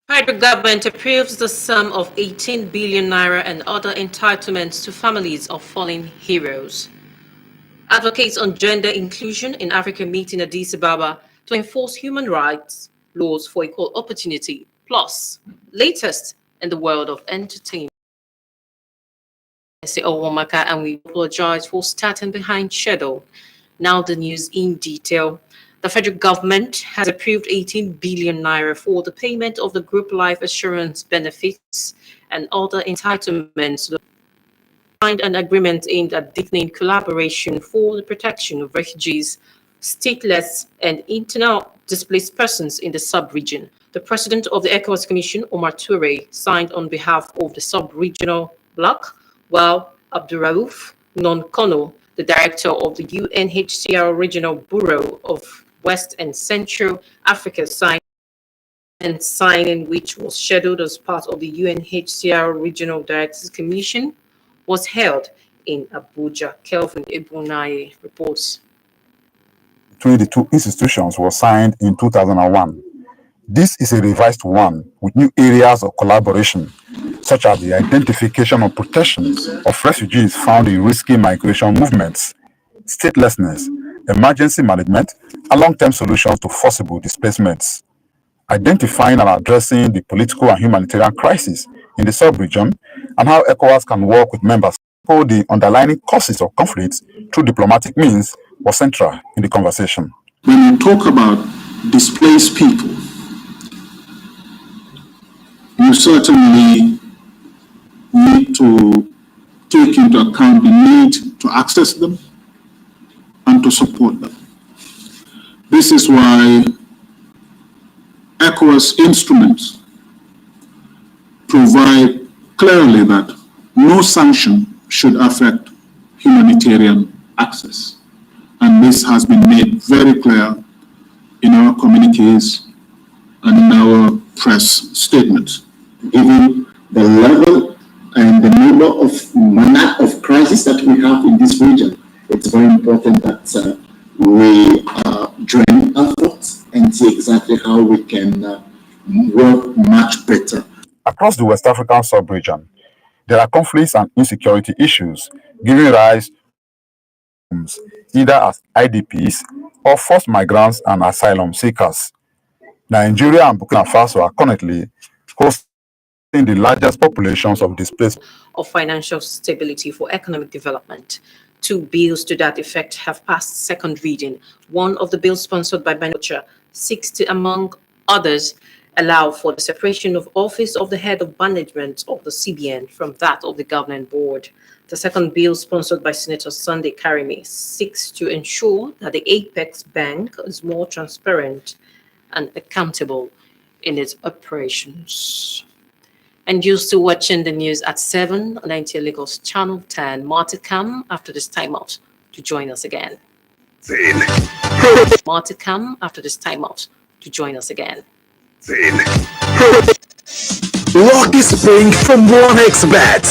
Federal government approves the sum of 18 billion naira and other entitlements to families of fallen heroes. Advocates on gender inclusion in Africa meet in Addis Ababa to enforce human rights laws for equal opportunity. Plus, latest in the world of entertainment. I say Owomaka, and we apologize for starting behind schedule. Now the news in detail. The federal government has approved 18 billion naira for the payment of the group life assurance benefits and other entitlements. Signed an agreement aimed at deepening collaboration for the protection of refugees, stateless, and internal displaced persons in the sub-region. The president of the ECOWAS Commission, Omar Toure, signed on behalf of the sub-regional bloc, while Abdurraouf Non-Kono, the director of the UNHCR Regional Bureau of West and Central Africa, signed, and signing, which was scheduled as part of the UNHCR Regional Directors Commission, was held in Abuja. Kelvin Ibunaye reports. Between the two institutions was signed in 2001. This is a revised one with new areas of collaboration, such as the identification and protection of refugees found in risky migration movements, statelessness, emergency management, and long-term solutions to forcible displacements, identifying and addressing the political and humanitarian crisis in the sub-region, and how ECOWAS can work with members for the underlying causes of conflicts through diplomatic means was central in the conversation. When you talk about displaced people, you certainly need to take into account the need to access them and to support them. This is why ECOWAS instruments provide clearly that no sanction should affect humanitarian access. And this has been made very clear in our communiques and in our press statements. Given the level and the number of manner of crisis that we have in this region, it's very important that we join efforts and see exactly how we can work much better. Across the West African sub-region, there are conflicts and insecurity issues giving rise to either as IDPs or forced migrants and asylum seekers. Nigeria and Burkina Faso are currently hosting the largest populations of displaced of financial stability for economic development. Two bills to that effect have passed second reading. One of the bills sponsored by Banocha seeks to, among others, allow for the separation of office of the head of management of the CBN from that of the governing board. The second bill, sponsored by Senator Sunday Karimi, seeks to ensure that the Apex Bank is more transparent and accountable in its operations. And you're still watching the news at 7 on NTA Lagos Channel 10. More to come after this timeout to join us again. More to come after this timeout to join us again. Lucky spring from 1xBet.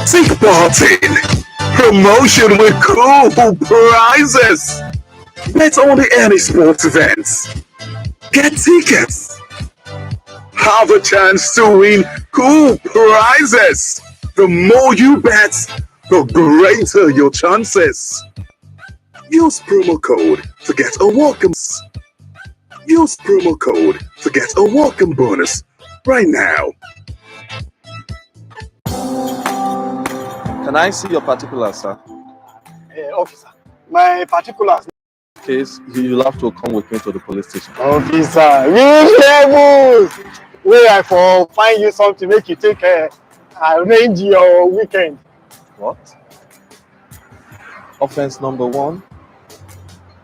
Take part in promotion with cool prizes. Bet on any sports events. Get tickets. Have a chance to win cool prizes. The more you bet, the greater your chances. Use promo code to get a welcome. Use promo code to get a welcome bonus right now. Can I see your particulars, sir? Officer, my particulars. Case, you'll have to come with me to the police station. Officer, reach levels. Where I for find you something make you take arrange your weekend. What? Offense number 1,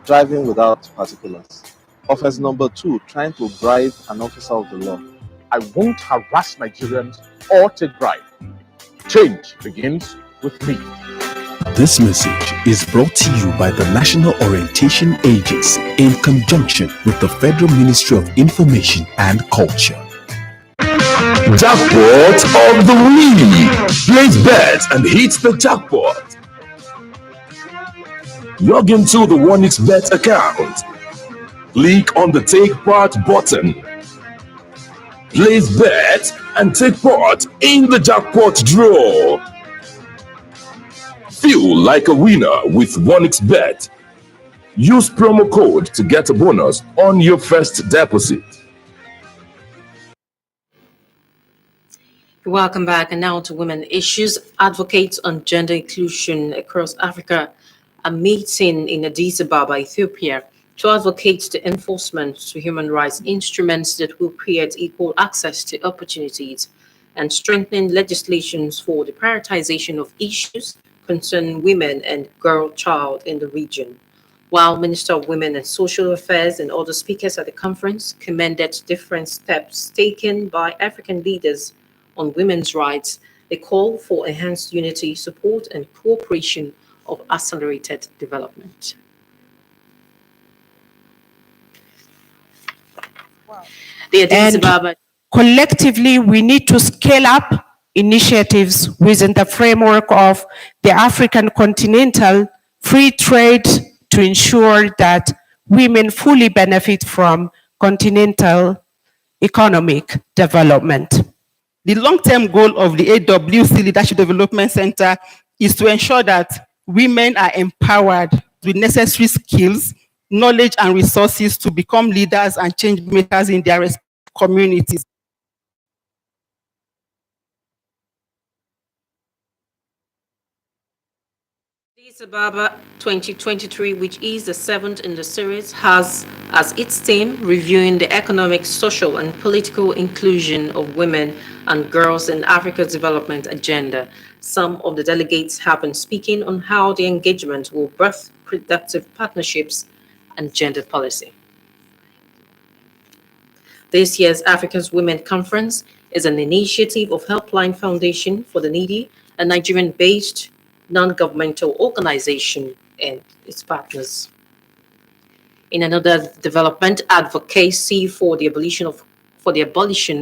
driving without particulars. Offense number 2, trying to bribe an officer of the law. I won't harass Nigerians or take bribe. Change begins with me. This message is brought to you by the National Orientation Agency in conjunction with the Federal Ministry of Information and Culture. Jackpot of the week. Place bets and hit the jackpot. Log into the OneXBet account. Click on the Take Part button. Place bet and take part in the jackpot draw. Feel like a winner with OneXBet. Use promo code to get a bonus on your first deposit. Welcome back. And now to women issues. Advocates on gender inclusion across Africa are meeting in Addis Ababa, Ethiopia, to advocate the enforcement to human rights instruments that will create equal access to opportunities and strengthen legislations for the prioritization of issues concerning women and girl child in the region. While Minister of Women and Social Affairs and other speakers at the conference commended different steps taken by African leaders on women's rights, they call for enhanced unity, support, and cooperation of accelerated development. The Addis Ababa. Collectively, we need to scale up initiatives within the framework of the African continental free trade to ensure that women fully benefit from continental economic development. The long-term goal of the AWC Leadership Development Center is to ensure that women are empowered with necessary skills, knowledge, and resources to become leaders and change makers in their respective communities. Addis Ababa 2023, which is the seventh in the series, has as its theme reviewing the economic, social, and political inclusion of women and girls in Africa's development agenda. Some of the delegates have been speaking on how the engagement will birth productive partnerships and gender policy. This year's Africa's Women Conference is an initiative of Helpline Foundation for the Needy, a Nigerian-based non-governmental organization and its partners. In another development, advocacy for the abolition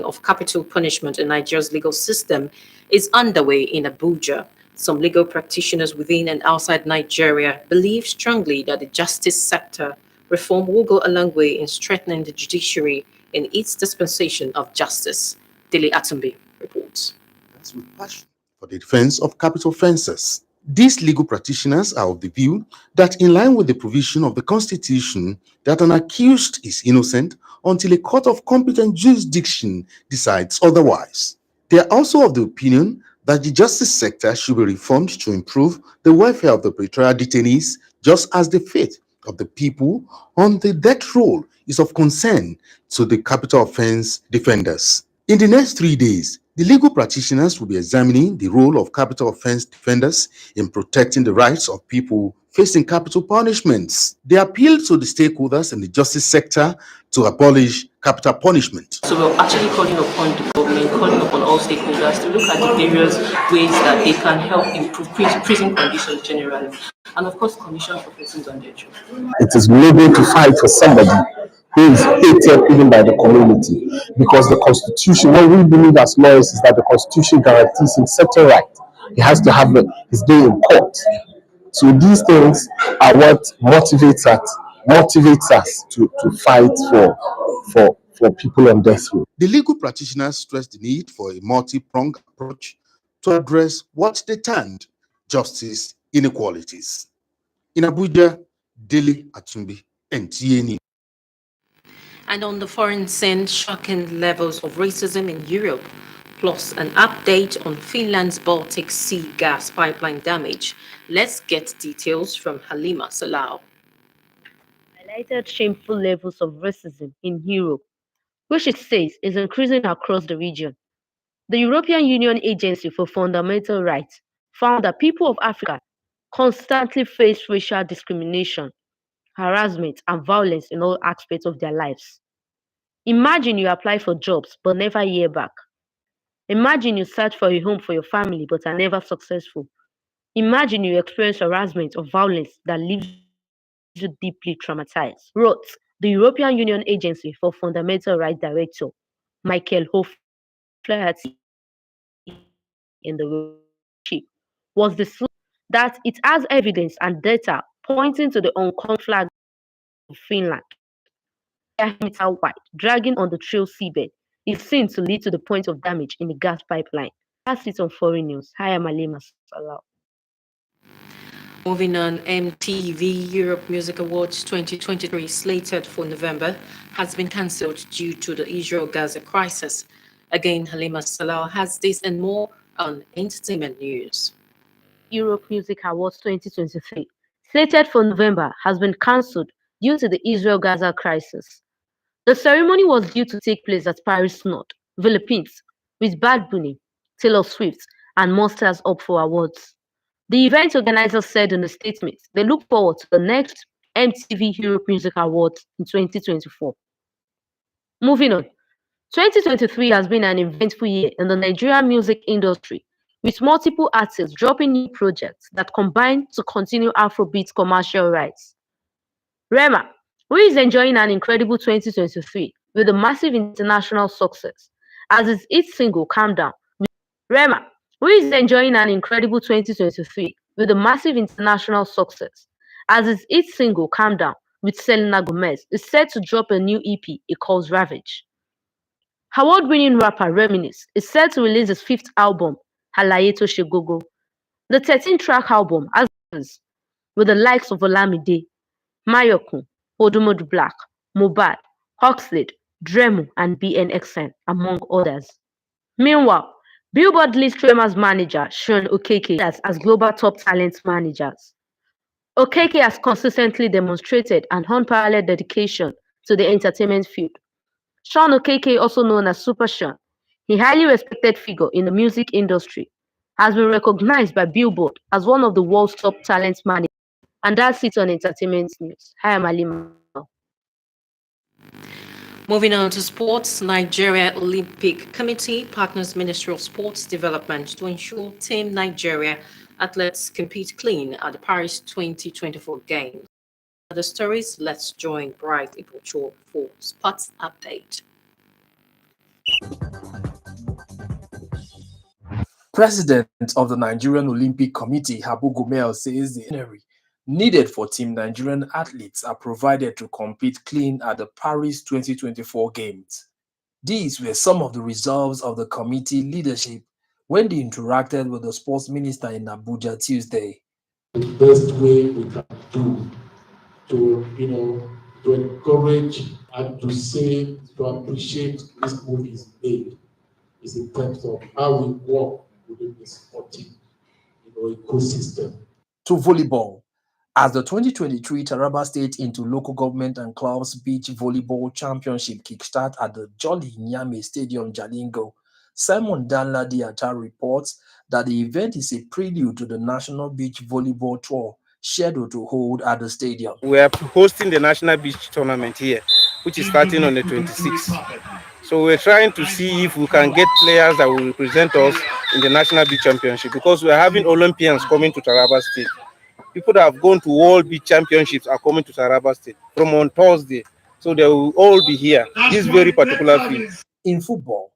of capital punishment in Nigeria's legal system is underway in Abuja. Some legal practitioners within and outside Nigeria believe strongly that the justice sector reform will go a long way in strengthening the judiciary in its dispensation of justice. Dele Atumbi reports. That's with passion for the defense of capital offences. These legal practitioners are of the view that, in line with the provision of the Constitution, that an accused is innocent until a court of competent jurisdiction decides otherwise. They are also of the opinion that the justice sector should be reformed to improve the welfare of the pretrial detainees, just as the fate of the people on the death row is of concern to the capital offense defenders. In the next 3 days, the legal practitioners will be examining the role of capital offense defenders in protecting the rights of people facing capital punishments. They appeal to the stakeholders in the justice sector to abolish capital punishment. So we're actually calling upon the government, calling upon all stakeholders to look at the various ways that they can help improve prison conditions generally, and of course, commission for persons on their job. It is noble to fight for somebody who is hated even by the community, because the Constitution, what we believe as lawyers is that the Constitution guarantees him certain right. He has to have his day in court. So these things are what motivates us to fight for people on death row. The legal practitioners stress the need for a multi-pronged approach to address what they termed justice inequalities. In Abuja, Dele Atumbi, NTA News. And on the foreign scene, shocking levels of racism in Europe, plus an update on Finland's Baltic Sea gas pipeline damage. Let's get details from Halima Salau. Highlighted shameful levels of racism in Europe, which it says is increasing across the region. The European Union Agency for Fundamental Rights found that people of Africa constantly face racial discrimination, harassment, and violence in all aspects of their lives. Imagine you apply for jobs but never hear back. Imagine you search for a home for your family but are never successful. Imagine you experience harassment or violence that leaves you deeply traumatized. Wrote the European Union Agency for Fundamental Rights Director Michael O'Flaherty in the relationship was the that it has evidence and data pointing to the unconfirmed flag of Finland, where meter wide, dragging on the trail seabed, is seen to lead to the point of damage in the gas pipeline. That's it on foreign news. Hi, I'm Alima Salah. Moving on, MTV Europe Music Awards 2023, slated for November, has been cancelled due to the Israel-Gaza crisis. Again, Halima Salah has this and more on entertainment news. Europe Music Awards 2023, slated for November, has been cancelled due to the Israel-Gaza crisis. The ceremony was due to take place at Paris Nord, Philippines, with Bad Bunny, Taylor Swift, and more stars up for awards. The event organizers said in a statement they look forward to the next MTV Europe Music Awards in 2024. Moving on, 2023 has been an eventful year in the Nigerian music industry, with multiple artists dropping new projects that combine to continue Afrobeat commercial rights. Rema, who is enjoying an incredible 2023 with a massive international success, as its hit single Calm Down. Rema, who is enjoying an incredible 2023 with a massive international success, as its hit single Calm Down with Selena Gomez, is set to drop a new EP it calls Ravage. Award-winning rapper Reminisce is set to release his fifth album, Halaye Toshegogo. The 13-track album has with the likes of Olamide, Mayokun, Odumodu Black, Mohbad, Oxlade, Dremu, and BNXN, among others. Meanwhile, Billboard lists Rema's manager, Sean Okeke, as global top talent managers. Okeke has consistently demonstrated an unparalleled dedication to the entertainment field. Sean Okeke, also known as Super Sean, a highly respected figure in the music industry, has been recognized by Billboard as one of the world's top talent managers. And that's it on entertainment news. Hi, I'm Alima. Moving on to sports, Nigeria Olympic Committee partners Ministry of Sports Development to ensure Team Nigeria athletes compete clean at the Paris 2024 Games. Other stories, let's join Bright Ipocho for Sports Update. President of the Nigerian Olympic Committee, Habu Gumel, says the itinerary needed for Team Nigerian athletes are provided to compete clean at the Paris 2024 Games. These were some of the resolves of the committee leadership when they interacted with the sports minister in Abuja Tuesday. The best way we can do to encourage and to say, to appreciate this move is made is in terms of how we work within the sporting ecosystem. To volleyball, as the 2023 Taraba State Interlocal Government and Clubs Beach Volleyball Championship kickstart at the Jolly Nyame Stadium, Jalingo, Simon Danladi Atta reports that the event is a prelude to the National Beach Volleyball Tour scheduled to hold at the stadium. We are hosting the National Beach Tournament here, which is starting on the 26th. So we're trying to see if we can get players that will represent us in the National Beach Championship, because we're having Olympians coming to Taraba State. People that have gone to World Beach Championships are coming to Taraba State from on Thursday. So they will all be here, this very particular field. In football,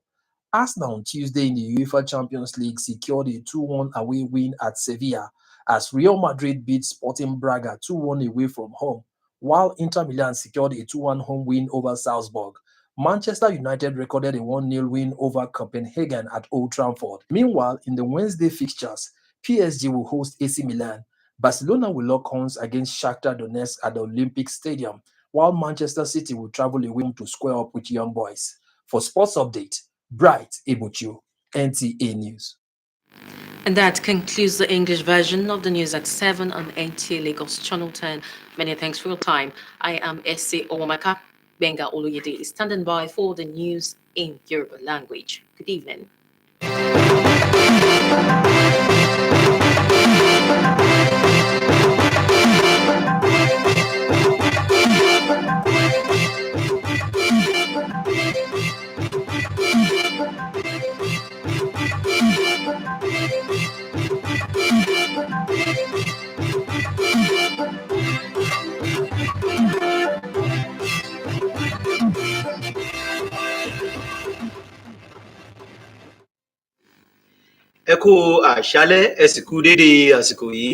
Arsenal on Tuesday in the UEFA Champions League secured a 2-1 away win at Sevilla as Real Madrid beat Sporting Braga 2-1 away from home, while Inter Milan secured a 2-1 home win over Salzburg. Manchester United recorded a 1-0 win over Copenhagen at Old Trafford. Meanwhile, in the Wednesday fixtures, PSG will host AC Milan. Barcelona will lock horns against Shakhtar Donetsk at the Olympic Stadium, while Manchester City will travel away to square up with Young Boys. For Sports Update, Bright Ibuchu, NTA News. And that concludes the English version of the news at 7 on NTA Lagos Channel 10. Many thanks for your time. I am S.A. Owamaka. Benga Oluyede is standing by for the news in Yoruba language. Good evening. Ẹ kú àṣálẹ́, ẹ sì kú dédé àsìkò yìí.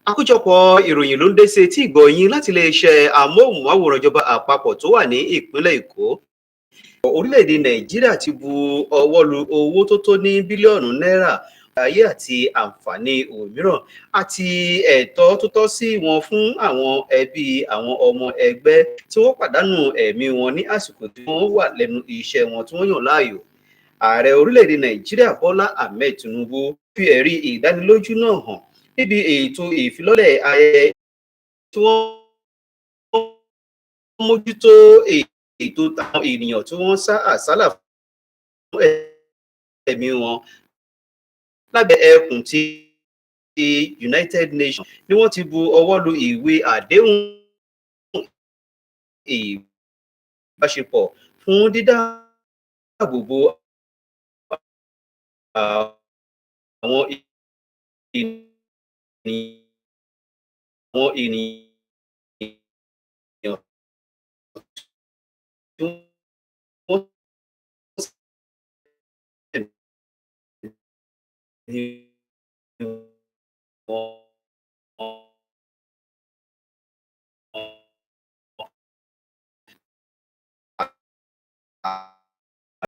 Àkójọpọ̀ ìròyìn ló ń dé sí etí ìgbọ́ yín láti iléeṣẹ́ amóhùnmáwòrán ìjọba àpapọ̀ tó wà ní ìpínlẹ̀ Èkó. Orílẹ̀-èdè Nàìjíríà ti bu ọwọ́ lu owó tó tó ní bílíọ̀nù náírà ayé àti àǹfààní òmíràn àti ẹ̀tọ́ tó tọ́ sí wọn fún àwọn ẹbí àwọn ọmọ ẹgbẹ́ tí wọ́n pàdánù ẹ̀mí wọn ní àsìkò tí wọ́n wà lẹ́nu iṣẹ́ wọn tí wọ́n yàn láàyò. Ààrẹ orílẹ̀-èdè Nàìjíríà Bọ́lá Ahmed Tinubu fi ẹ̀rí ìdánilójú náà hàn níbi ètò ìfilọ́lẹ̀ ayẹyẹ tí wọ́n mójútó ètò táwọn ènìyàn tí wọ́n sá àsálà fún ẹ̀mí wọn lábẹ́ ẹkùn ti United Nations ni wọ́n ti bu ọwọ́ lu ìwé àdéhùn ìbáṣepọ̀ fún dídáàbòbò àwọn ènìyàn tí wọ́n